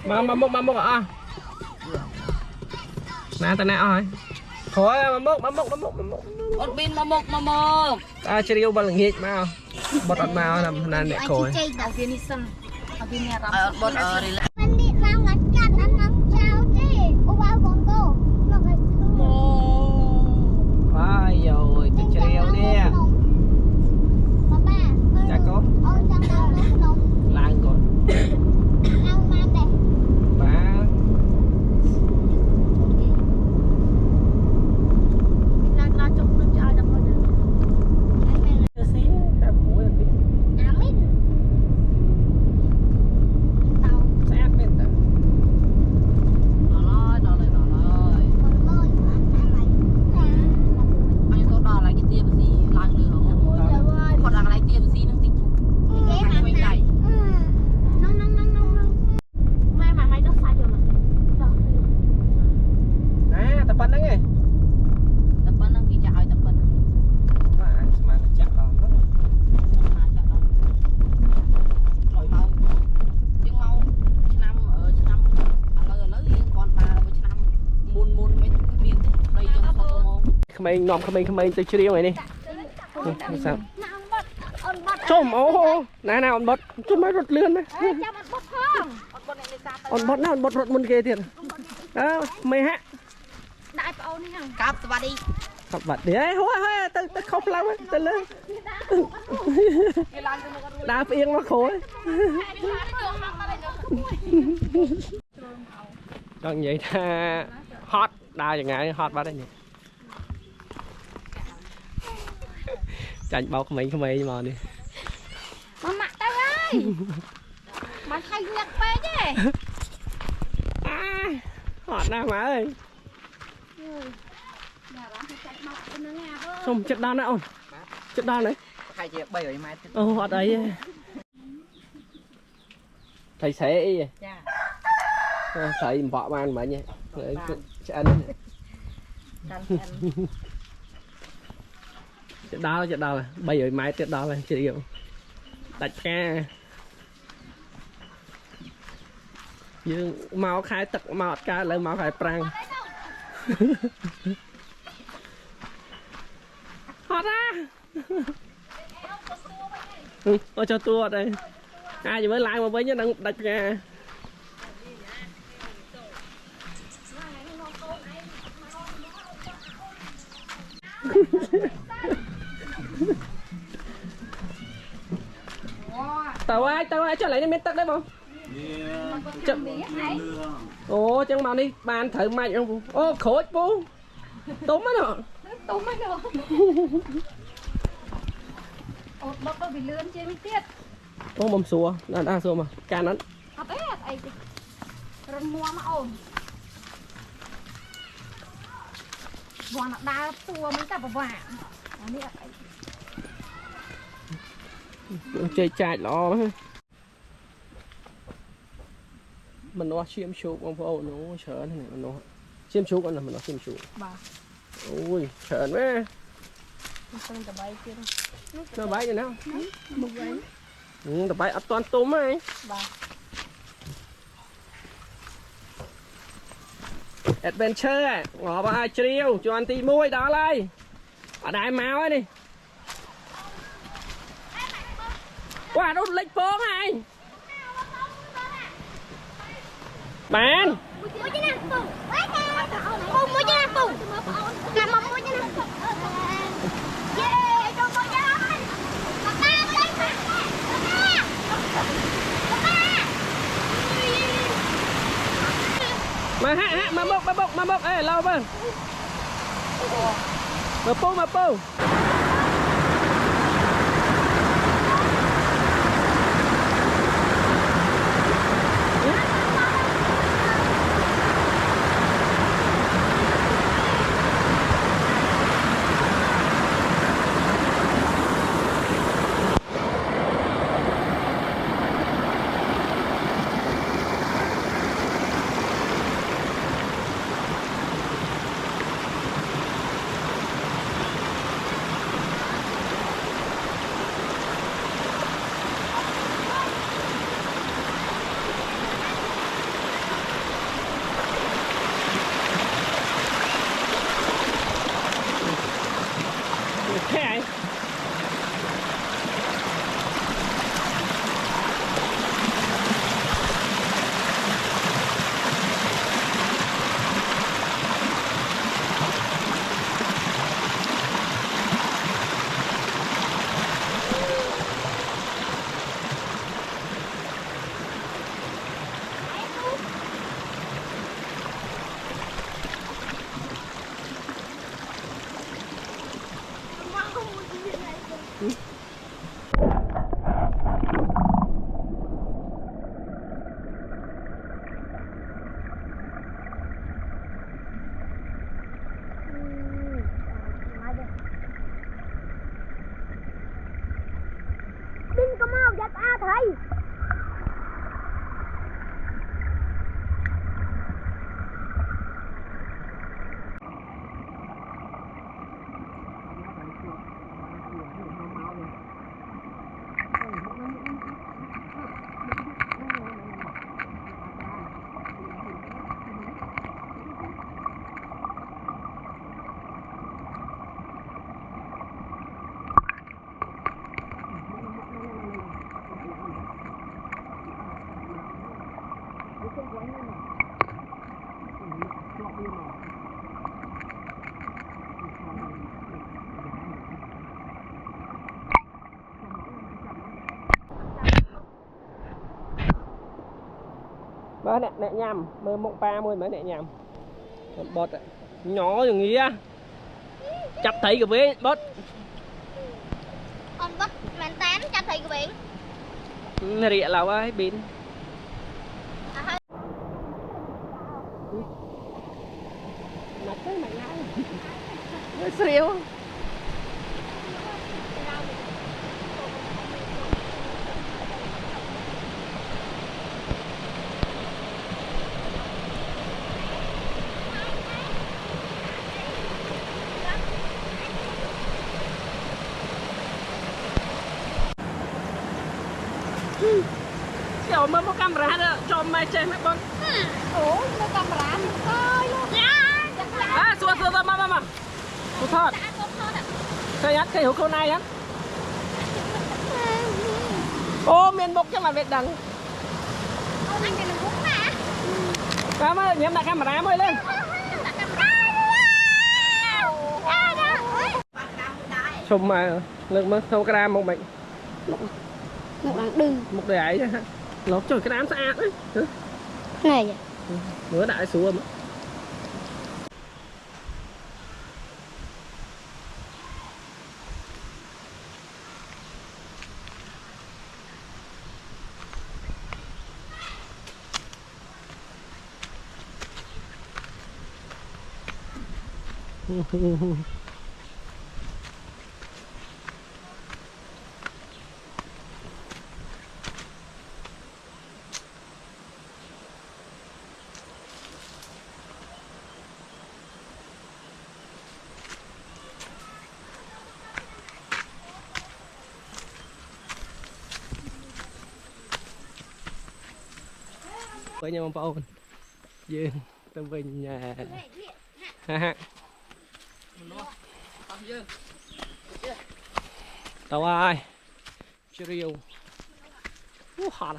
mà mốc à nè ta nè ơi khỏi mà mốc ôn pin mà mốc à chơi yêu bao lần nghịch mà bật ọt màu làm nè nè khỏi bột ở đây là ai rồi chơi yêu đi chả có lang rồi mình nòm mình từ chiều này đi sao chôm ô nè nào bật chôm mấy rột lươn đấy bật nào bật rột môn kia tiền đó mày hả cáp vào đi học bật đi ấy hôi tao khóc lắm ấy tao lên đá phiên nó khối còn vậy ta hot đa chẳng ngại hot vào đây nhỉ chành bao không mấy mà đi mặt tao ơi mà thay nhặt về chứ hot nào má ơi xong chất đan nào chất đan đấy hai chị bay ở mai hot ấy thầy sẽ thầy vợ mang mà nhỉ sẽ ăn chết đau bây giờ mai chết đau này chị hiểu đặt ca dương màu khai tật màu ca lấy màu khai prang hot ra cho tua đây ai chỉ mới lại mà với nhá đang đặt ca tao ơi cho lại đi miếng tắc đấy không ồ chẳng mà đi bàn thử mày không ô khổ bố tốn mất rồi bắp bị lươn trên miếng tiết ô mầm xùa là đang xùa mà can nó hấp ấy ấy rồi mua mà ổn vàng nó đa xùa mới tập vàng chơi chạy lo mình nó chiêm chụp ông phụ nó sợ này nó chiêm chụp con là mình nó chiêm chụp ui sợ quá nó bay rồi nào tập bay ấp toàn tôm ấy adventure ngõ ba chiều cho anh tí muôi đó đây ở đại máu ấy đi qua đâu lệch phố này bạn mà bốc ê lâu vâng mà pu Bớt nè nhầm mơ mộng pa môi mới nè nhầm bớt nhỏ nhưงี้chặt thấy cái bế bớt Ông bắt mình tán cho thầy của biển. rịa là ai bên mặt tới mày ngay nó xíu mà có camera đó cho mày chơi mấy con Ủa, nó camera mình coi luôn. xua mà cô thọt cây nhát cây hữu cô này á ô miền bốc cho mà việt đằng Anh cái nó cũng mà. cảm ơn nhắm đặt camera mới lên xung mà lực mất thâu gram một mình Một bạn đừng. một đại lột trời cái đám xa đấy Này vậy. bữa đại xuống mà với nhau bao ôn dương tâm bình nhà ha tao ai chiều hot